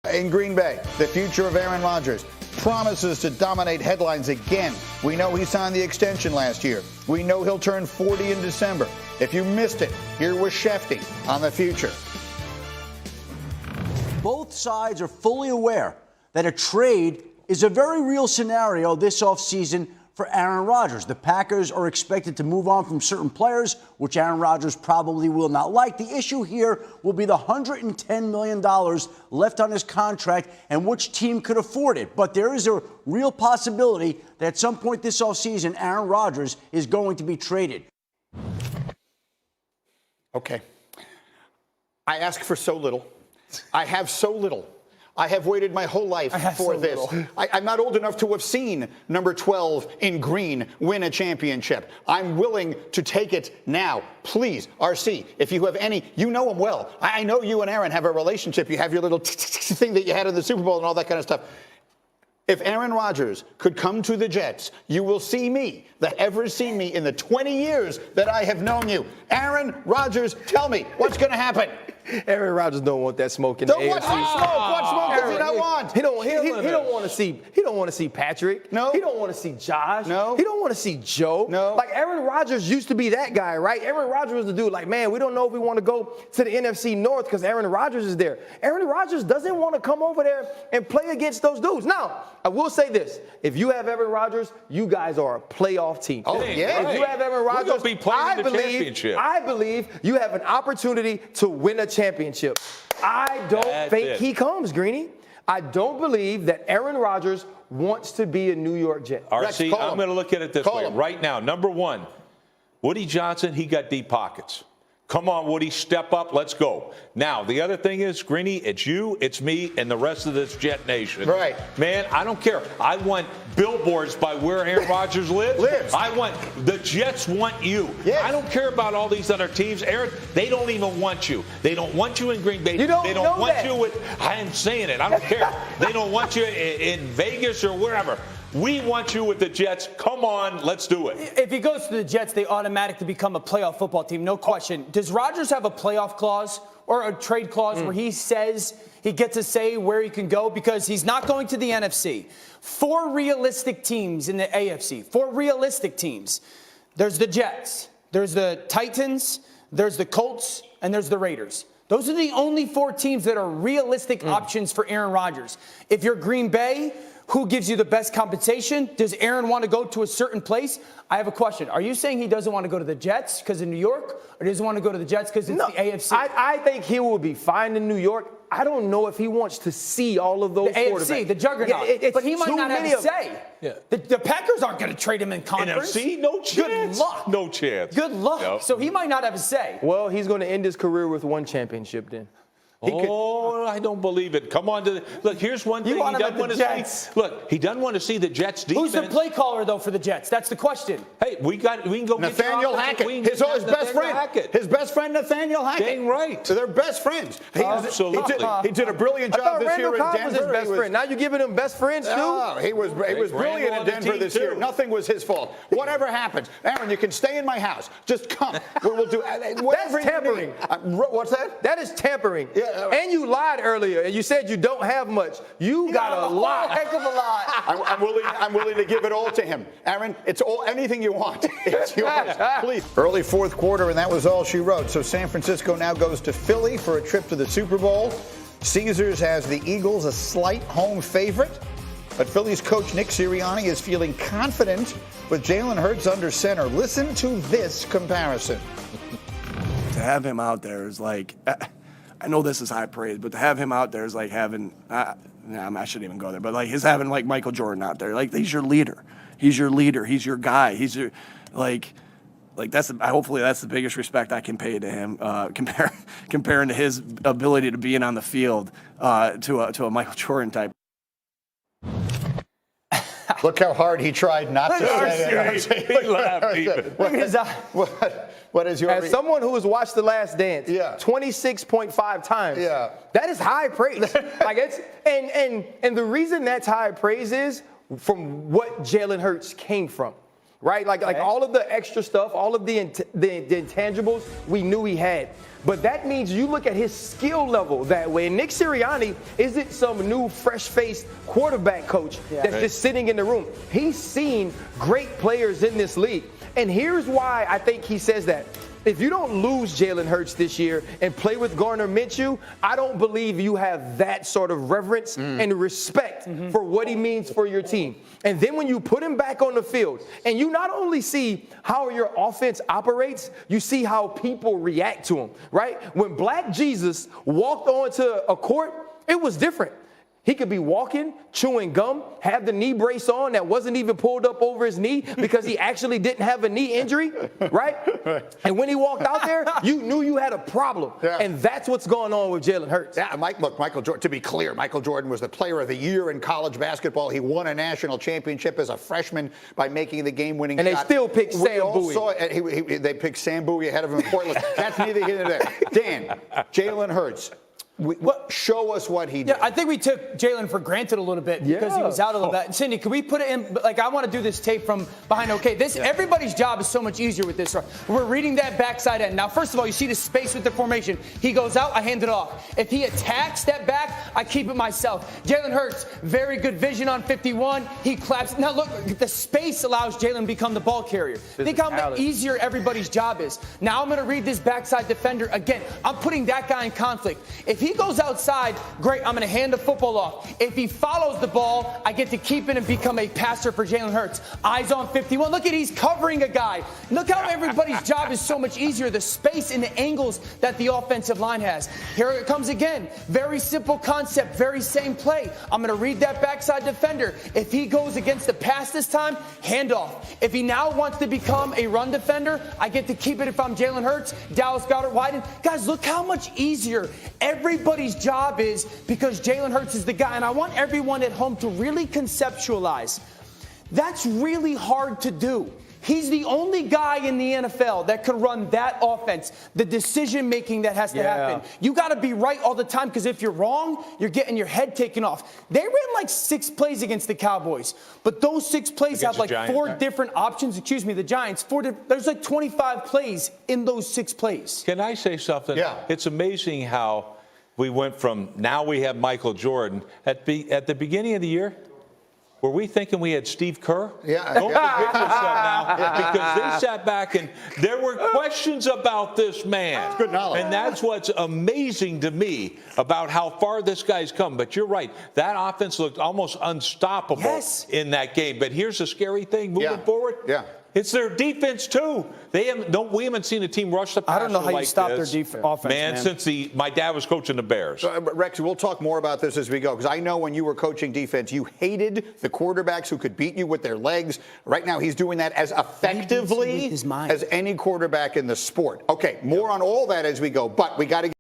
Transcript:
In Green Bay, the future of Aaron Rodgers promises to dominate headlines again. We know he signed the extension last year. We know he'll turn 40 in December. If you missed it, here was Shefty on the future. Both sides are fully aware that a trade is a very real scenario this offseason for Aaron Rodgers. The Packers are expected to move on from certain players, which Aaron Rodgers probably will not like. The issue here will be the $110 million left on his contract and which team could afford it. But there is a real possibility that at some point this offseason, Aaron Rodgers is going to be traded. Okay. I ask for so little. I have so little. I have waited my whole life for this. I'm not old enough to have seen number 12 in green win a championship. I'm willing to take it now. Please, RC, if you have any, you know him well. I know you and Aaron have a relationship. You have your little thing that you had in the Super Bowl and all that kind of stuff. If Aaron Rodgers could come to the Jets, you will see me, that ever seen me in the 20 years that I have known you. Aaron Rodgers, tell me, what's going to happen? Aaron Rodgers don't want that smoke in the AFC. What smoke does he not want? He don't want to see Patrick. No. He don't want to see Josh. No. He don't want to see Joe. No. Like Aaron Rodgers used to be that guy, right? Aaron Rodgers was the dude like, man, we don't know if we want to go to the NFC North because Aaron Rodgers is there. Aaron Rodgers doesn't want to come over there and play against those dudes. Now, I will say this. If you have Aaron Rodgers, you guys are a playoff team. Oh, yeah. If you have Aaron Rodgers, We're gonna be playing in the championship. I believe you have an opportunity to win a championship. I don't think he comes, Greeny. I don't believe that Aaron Rodgers wants to be a New York Jet. RC, I'm going to look at it this way. Right now, number one, Woody Johnson, he got deep pockets. Come on, Woody, step up. Let's go. Now, the other thing is, Greeny, it's you, it's me, and the rest of this Jet Nation. Right. Man, I don't care. I want billboards by where Aaron Rodgers lives. I want the Jets want you. Yes. I don't care about all these other teams. Aaron, they don't even want you. They don't want you in Green Bay. You don't they don't know want that. you with, I am saying it. I don't care. They don't want you in Vegas or wherever. We want you with the Jets. Come on, let's do it. If he goes to the Jets, they automatically become a playoff football team, no question. Does Rodgers have a playoff clause or a trade clause where he says he gets to say where he can go? Because he's not going to the NFC. 4 realistic teams in the AFC. 4 realistic teams. There's the Jets. There's the Titans. There's the Colts. And there's the Raiders. Those are the only 4 teams that are realistic options for Aaron Rodgers. If you're Green Bay, who gives you the best compensation? Does Aaron want to go to a certain place? I have a question. Are you saying he doesn't want to go to the Jets because of New York, or does he want to go to the Jets because it's the AFC? I think he will be fine in New York. I don't know if he wants to see all of those quarterbacks. The AFC, the juggernaut. Yeah, but he might not have a say. Yeah. The Packers aren't going to trade him in conference. NFC, no chance. Good luck. No chance. Good luck. Yep. So he might not have a say. Well, he's going to end his career with 1 championship then. I don't believe it. Come on to the look. Here's one thing he doesn't want to see. Look, he doesn't want to see the Jets defense. Who's the play caller though for the Jets? That's the question. Hey, we can go Nathaniel get Hackett. His best friend. Hackett. His best friend, Nathaniel Hackett. Dang right. So they're best friends. Absolutely. He did a brilliant job this year in Denver. Was his best friend. Now you're giving him best friends too? Oh, he was brilliant in Denver this year. Nothing was his fault. Whatever happens, Aaron, you can stay in my house. Just come. We'll do whatever. That's tampering. What's that? That is tampering. Yeah. And you lied earlier, and you said you don't have much. You got a lot. Heck of a lot. I'm willing to give it all to him. Aaron, it's all anything you want. It's yours. Please. Early 4th quarter, and that was all she wrote. So San Francisco now goes to Philly for a trip to the Super Bowl. Caesars has the Eagles a slight home favorite. But Phillies coach Nick Sirianni is feeling confident with Jalen Hurts under center. Listen to this comparison. To have him out there is like, I know this is high praise, but to have him out there is like having, I shouldn't even go there, but like he's having like Michael Jordan out there. Like he's your leader. He's your leader. He's your guy. He's your, like that's, hopefully that's the biggest respect I can pay to him, comparing to his ability to being on the field to a Michael Jordan type. Look how hard he tried not to say it. He laughed even. What is your... As someone who has watched The Last Dance 26.5 times, that is high praise. Like it's and the reason that's high praise is from what Jalen Hurts came from. right? Like all of the extra stuff, all of the intangibles we knew he had. But that means you look at his skill level that way. And Nick Sirianni isn't some new, fresh-faced quarterback coach that's just sitting in the room. He's seen great players in this league. And here's why I think he says that. If you don't lose Jalen Hurts this year and play with Gardner Minshew, I don't believe you have that sort of reverence and respect for what he means for your team. And then when you put him back on the field, and you not only see how your offense operates, you see how people react to him, right? When Black Jesus walked onto a court, it was different. He could be walking, chewing gum, have the knee brace on that wasn't even pulled up over his knee because he actually didn't have a knee injury, right? And when he walked out there, you knew you had a problem. Yeah. And that's what's going on with Jalen Hurts. Yeah, Michael Jordan, to be clear, Michael Jordan was the player of the year in college basketball. He won a national championship as a freshman by making the game-winning shot. And they still picked Sam Bowie. They picked Sam Bowie ahead of him in Portland. That's neither here nor there. Dan, Jalen Hurts. Show us what he did. Yeah, I think we took Jalen for granted a little bit because he was out a little bit. Cindy, can we put it in? Like, I want to do this tape from behind. Okay, everybody's job is so much easier with this. We're reading that backside end. Now, first of all, you see the space with the formation. He goes out, I hand it off. If he attacks that back, I keep it myself. Jalen Hurts, very good vision on 51. He claps. Now, look, the space allows Jalen to become the ball carrier. Think how much easier everybody's job is. Now, I'm going to read this backside defender again. I'm putting that guy in conflict. If he goes outside, great, I'm going to hand the football off. If he follows the ball, I get to keep it and become a passer for Jalen Hurts. Eyes on 51. Look at, he's covering a guy. Look how everybody's job is so much easier. The space and the angles that the offensive line has. Here it comes again. Very simple concept, very same play. I'm going to read that backside defender. If he goes against the pass this time, handoff. If he now wants to become a run defender, I get to keep it if I'm Jalen Hurts. Dallas Goedert widen. Guys, look how much easier everybody's job is because Jalen Hurts is the guy. And I want everyone at home to really conceptualize. That's really hard to do. He's the only guy in the NFL that can run that offense, the decision-making that has to happen. You got to be right all the time because if you're wrong, you're getting your head taken off. They ran like 6 plays against the Cowboys, but those 6 plays have like Giants, 4 different options. Excuse me, the Giants. There's like 25 plays in those 6 plays. Can I say something? Yeah. It's amazing how we went from now we have Michael Jordan. At the beginning of the year, were we thinking we had Steve Kerr? Yeah. Don't forget yourself now, because they sat back and there were questions about this man. Good knowledge. And that's what's amazing to me about how far this guy's come. But you're right. That offense looked almost unstoppable in that game. But here's the scary thing moving forward. Yeah. It's their defense, too. We haven't seen a team rush the passer. I don't know how you stop their offense, man. Since my dad was coaching the Bears. Rex, we'll talk more about this as we go, because I know when you were coaching defense, you hated the quarterbacks who could beat you with their legs. Right now, he's doing that as effectively as any quarterback in the sport. Okay, more on all that as we go, but we got to